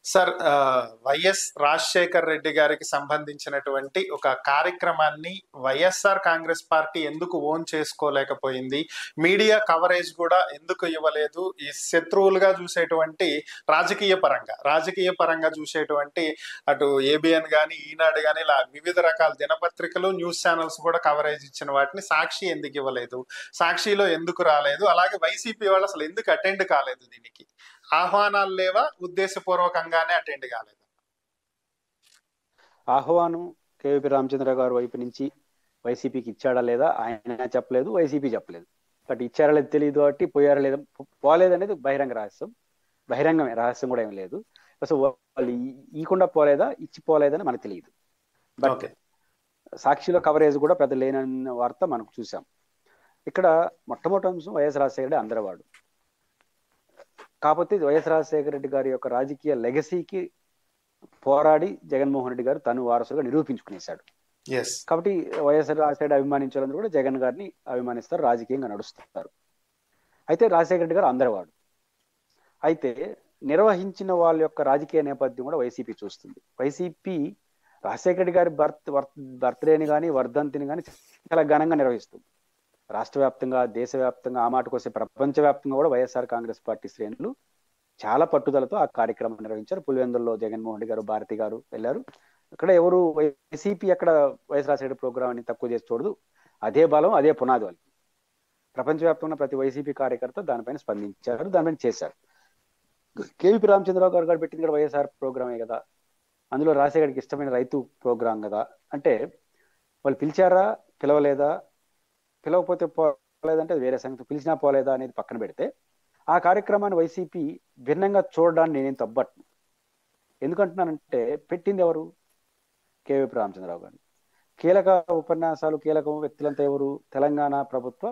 Sir, YS Rajasekhar Reddy గారికి సంబంధించినటువంటి ఒక కార్యక్రమాన్ని వైఎస్ఆర్ కాంగ్రెస్ పార్టీ ఎందుకు ఓన్ చేసుకోలేకపోయింది? మీడియా కవరేజ్ కూడా ఎందుకు ఇవ్వలేదు? ఈ శత్రువులుగా చూసేటువంటి రాజకీయ పరంగా చూసేటువంటి అటు ఏబిఎన్ కానీ, ఈనాడు కానీ, ఇలా వివిధ రకాల దినపత్రికలు, న్యూస్ ఛానల్స్ కూడా కవరేజ్ ఇచ్చిన వాటిని సాక్షి ఎందుకు ఇవ్వలేదు? సాక్షిలో ఎందుకు రాలేదు? అలాగే వైసీపీ వాళ్ళు అసలు ఎందుకు అటెండ్ కాలేదు? దీనికి ఆహ్వానాలు లేవా? ఉద్దేశపూర్వకంగానే అటెండ్ కాలేదు? ఆహ్వానం కేవీపీ రామచంద్ర గారి వైపు నుంచి వైసీపీకి ఇచ్చాడా లేదా ఆయన చెప్పలేదు, వైసీపీ చెప్పలేదు. బట్ ఇచ్చారా లేదు తెలియదు కాబట్టి పోయారా లేదా పోలేదనేది బహిరంగ రహస్యం. బహిరంగమే, రహస్యం కూడా ఏం లేదు. అసలు వాళ్ళు ఇవ్వకుండా పోలేదా, ఇచ్చి పోలేదని మనకు తెలియదు. బట్ సాక్షిలో కవరేజ్ కూడా పెద్ద లేనన్న వార్త మనకు చూసాం. ఇక్కడ మొట్టమొదటి అంశం వైఎస్ రాజశేఖర రెడ్డి అందరవాడు. కాకపోతే వైఎస్ రాజశేఖర రెడ్డి గారి యొక్క రాజకీయ లెగసీకి పోరాడి జగన్మోహన్ రెడ్డి గారు తను వారసుగా నిరూపించుకునేశాడు. కాబట్టి వైఎస్ రాజశేఖర రెడ్డి అభిమానించాలందరూ కూడా జగన్ గారిని అభిమానిస్తారు, రాజకీయంగా నడుస్తారు. అయితే రాజశేఖర రెడ్డి గారు అందరవాడు. అయితే నిర్వహించిన వాళ్ళ యొక్క రాజకీయ నేపథ్యం కూడా వైసీపీ చూస్తుంది. వైసీపీ రాజశేఖర రెడ్డి గారి బర్త్డేని కానీ వర్ధంతిని కానీ చాలా ఘనంగా నిర్వహిస్తుంది. రాష్ట్ర వ్యాప్తంగా, దేశవ్యాప్తంగా, ఆ మాటకు వస్తే ప్రపంచవ్యాప్తంగా కూడా వైఎస్ఆర్ కాంగ్రెస్ పార్టీ శ్రేణులు చాలా పట్టుదలతో ఆ కార్యక్రమం నిర్వహించారు. పులివెందుల్లో జగన్మోహన్ రెడ్డి గారు, భారతి గారు వెళ్ళారు. అక్కడ ఎవరు వైసీపీ అక్కడ వైఎస్ రాజశేఖర ప్రోగ్రామ్ అని తక్కువ చేసి చూడదు. అదే బలం, అదే పునాది వాళ్ళకి. ప్రపంచవ్యాప్తంగా ప్రతి వైసీపీ కార్యకర్త దానిపైన స్పందించారు, దానిపైన చేశారు. కేవీపీ రామచంద్రరావు గారు పెట్టింది కూడా వైఎస్ఆర్ ప్రోగ్రామే కదా, అందులో రాజశేఖర్కి ఇష్టమైన రైతు ప్రోగ్రాం కదా. అంటే వాళ్ళు పిలిచారా, పిలవలేదా, పిలవకపోతే పోలేదంటే అది వేరే సంగతి, పిలిచినా పోలేదా అనేది పక్కన పెడితే ఆ కార్యక్రమాన్ని వైసీపీ భిన్నంగా చూడడాన్ని నేనేం తప్పట్ను. ఎందుకంటున్నానంటే పెట్టింది ఎవరు? కేవీపీ రామచంద్రరావు గారు. కీలక ఉపన్యాసాలు, కీలక వ్యక్తులంతా ఎవరు? తెలంగాణ ప్రభుత్వ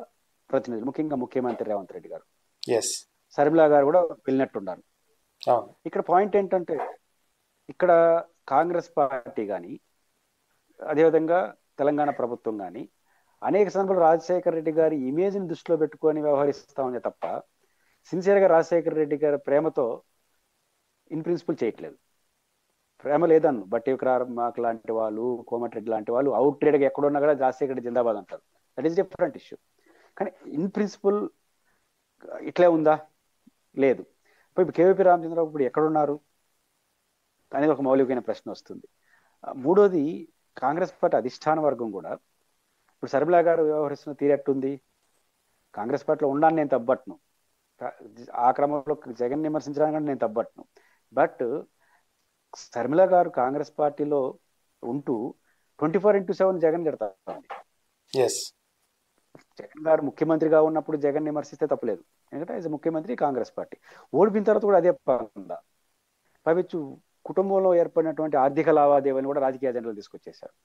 ప్రతినిధులు, ముఖ్యంగా ముఖ్యమంత్రి రేవంత్ రెడ్డి గారు, శర్మిలా గారు కూడా వెళ్ళినట్టున్నారు. ఇక్కడ పాయింట్ ఏంటంటే, ఇక్కడ కాంగ్రెస్ పార్టీ కానీ, అదేవిధంగా తెలంగాణ ప్రభుత్వం కానీ అనేక సందర్భాలు రాజశేఖర రెడ్డి గారి ఇమేజ్ని దృష్టిలో పెట్టుకొని వ్యవహరిస్తామని తప్ప సిన్సియర్గా రాజశేఖర రెడ్డి గారి ప్రేమతో ఇన్ ప్రిన్సిపల్ చేయట్లేదు. ప్రేమ లేదన్ను బట్టి విక్రమార్క లాంటి వాళ్ళు, కోమటిరెడ్డి లాంటి వాళ్ళు అవుట్ రేట్గా ఎక్కడున్నా కూడా రాజశేఖర రెడ్డి జిందాబాద్ అంటారు. That is different issue. కానీ ఇన్ ప్రిన్సిపల్ ఇట్లే ఉందా? లేదు. ఇప్పుడు కేవీపీ రామచంద్రరావు ఇప్పుడు ఎక్కడున్నారు అనేది ఒక మౌలికమైన ప్రశ్న వస్తుంది. మూడోది, కాంగ్రెస్ పార్టీ అధిష్టాన వర్గం కూడా ఇప్పుడు శర్మిలా గారు వ్యవహరిస్తున్న తీరెట్టుంది. కాంగ్రెస్ పార్టీలో ఉండాలని నేను తప్పట్ను, ఆ క్రమంలో జగన్ విమర్శించడానికి నేను తప్పట్ను. బట్ శర్మిలా గారు కాంగ్రెస్ పార్టీలో ఉంటూ 24/7 జగన్ తిడతారు. జగన్ గారు ముఖ్యమంత్రిగా ఉన్నప్పుడు జగన్ విమర్శిస్తే తప్పలేదు, ఎందుకంటే యాజ్ ముఖ్యమంత్రి కాంగ్రెస్ పార్టీ. ఓడిపోయిన తర్వాత కూడా అదే పనుందా? పైవచ్చు కుటుంబంలో ఏర్పడినటువంటి ఆర్థిక లావాదేవీలను కూడా రాజకీయ అజెండాలు తీసుకొచ్చేశారు.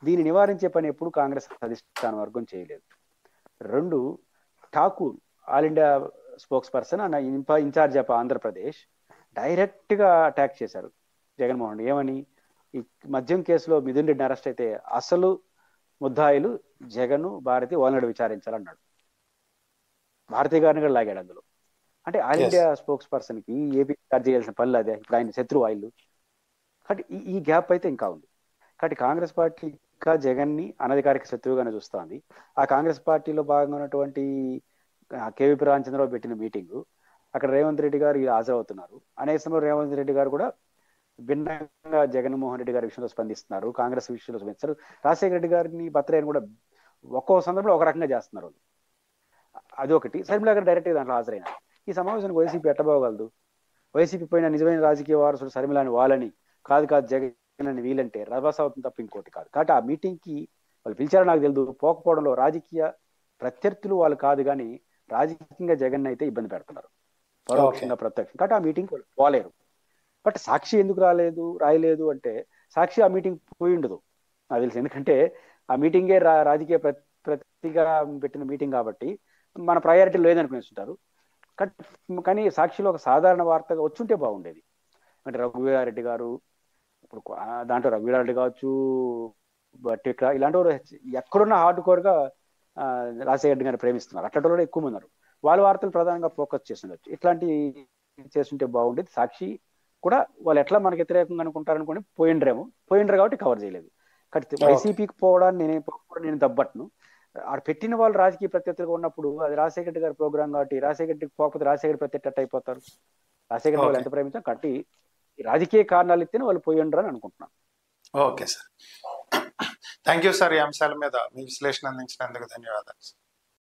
దీన్ని నివారించే పని ఎప్పుడు కాంగ్రెస్ అధిష్టాన వర్గం చేయలేదు. రెండు, Thakur all India spokes person అన్న ఇన్ఛార్జ్ ఆఫ్ ఆంధ్రప్రదేశ్ డైరెక్ట్ గా అటాక్ చేశారు జగన్మోహన్. ఏమని? ఈ మద్యం కేసులో మిథున్ రెడ్డిని అరెస్ట్ అయితే అసలు ముద్దాయిలు జగన్, భారతి వాళ్ళని విచారించాలన్నాడు. భారతి గారిని కూడా లాగాడు అందులో. అంటే ఆల్ ఇండియా స్పోక్స్ పర్సన్ కి ఏపీ చార్జ్ చేయాల్సిన పనులు అదే. ఇప్పుడు ఆయన శత్రువు వాళ్ళు. కాబట్టి ఈ గ్యాప్ అయితే ఇంకా ఉంది. కాబట్టి కాంగ్రెస్ పార్టీ ఇంకా జగన్ ని అనధికారిక శత్రువుగానే చూస్తోంది. ఆ కాంగ్రెస్ పార్టీలో భాగంగా ఉన్నటువంటి కేవీపీ రామచంద్రరావు పెట్టిన మీటింగు, అక్కడ రేవంత్ రెడ్డి గారు హాజరవుతున్నారు. అనేక సమయంలో రేవంత్ రెడ్డి గారు కూడా భిన్నంగా జగన్మోహన్ రెడ్డి గారి విషయంలో స్పందిస్తున్నారు, కాంగ్రెస్ విషయంలో స్పందిస్తారు. రాజశేఖర రెడ్డి గారిని బర్త్డేని కూడా ఒక్కో సందర్భంలో ఒక రకంగా చేస్తున్నారు. అదొకటి. శర్మిలా గారు డైరెక్ట్గా దాంట్లో హాజరైన ఈ సమావేశానికి వైసీపీ ఎట్టబోగలదు? వైసీపీ పైన నిజమైన రాజకీయ వారసుడు శర్మిలాని వాళ్ళని కాదు జగన్ అని వీలంటే రభస అవుతుంది తప్ప ఇంకోటి కాదు. కాబట్టి ఆ మీటింగ్ కి వాళ్ళు పిలిచారో నాకు తెలియదు. పోకపోవడంలో రాజకీయ ప్రత్యర్థులు వాళ్ళు కాదు, కానీ రాజకీయంగా జగన్ అయితే ఇబ్బంది పెడుతున్నారు, పరోక్షంగా ప్రత్యక్షంగా. కాబట్టి ఆ మీటింగ్ పోలేరు. బట్ సాక్షి ఎందుకు రాయలేదు అంటే, సాక్షి ఆ మీటింగ్ పోయి ఉండదు నాకు తెలుసు. ఎందుకంటే ఆ మీటింగే రాజకీయ ప్రతిగా పెట్టిన మీటింగ్ కాబట్టి మన ప్రయారిటీ లేదనుకునేస్తుంటారు. కానీ సాక్షిలో ఒక సాధారణ వార్తగా వచ్చుంటే బాగుండేది. అంటే రఘువీరారెడ్డి గారు, ఇప్పుడు దాంట్లో రఘువీరారెడ్డి కావచ్చు, బట్ ఇలాంటి వారు ఎక్కడున్న హార్డ్ కోర్ గా రాజశేఖర రెడ్డి గారిని ప్రేమిస్తున్నారు. అట్లాంటి వాళ్ళు ఎక్కువ మంది ఉన్నారు. వాళ్ళ వార్తలు ప్రధానంగా ఫోకస్ చేస్తుండొచ్చు. ఇట్లాంటి చేస్తుంటే బాగుండేది. సాక్షి కూడా వాళ్ళు ఎట్లా మనకు వ్యతిరేకంగా అనుకుంటారు అనుకోండి, పోయిండ్రు కాబట్టి కవర్ చేయలేదు. కాబట్టి వైసీపీకి పోవడాన్ని నేను దబ్బట్ను. ఆడ పెట్టిన వాళ్ళు రాజకీయ ప్రత్యర్థులుగా ఉన్నప్పుడు అది రాజశేఖర రెడ్డి గారి ప్రోగ్రామ్ కాబట్టి రాజశేఖర రెడ్డికి పోకపోతే రాజశేఖర ప్రత్యర్థి అయిపోతారు. రాజశేఖర వాళ్ళు ఎంత ప్రేమించాం కాబట్టి రాజకీయ కారణాలు ఇస్తేనే వాళ్ళు పోయిండ్రు అని అనుకుంటున్నాను. Okay sir, thank you sir. ఈ అంశాల మీద మీ విశ్లేషణ అందించినందుకు ధన్యవాదాలు.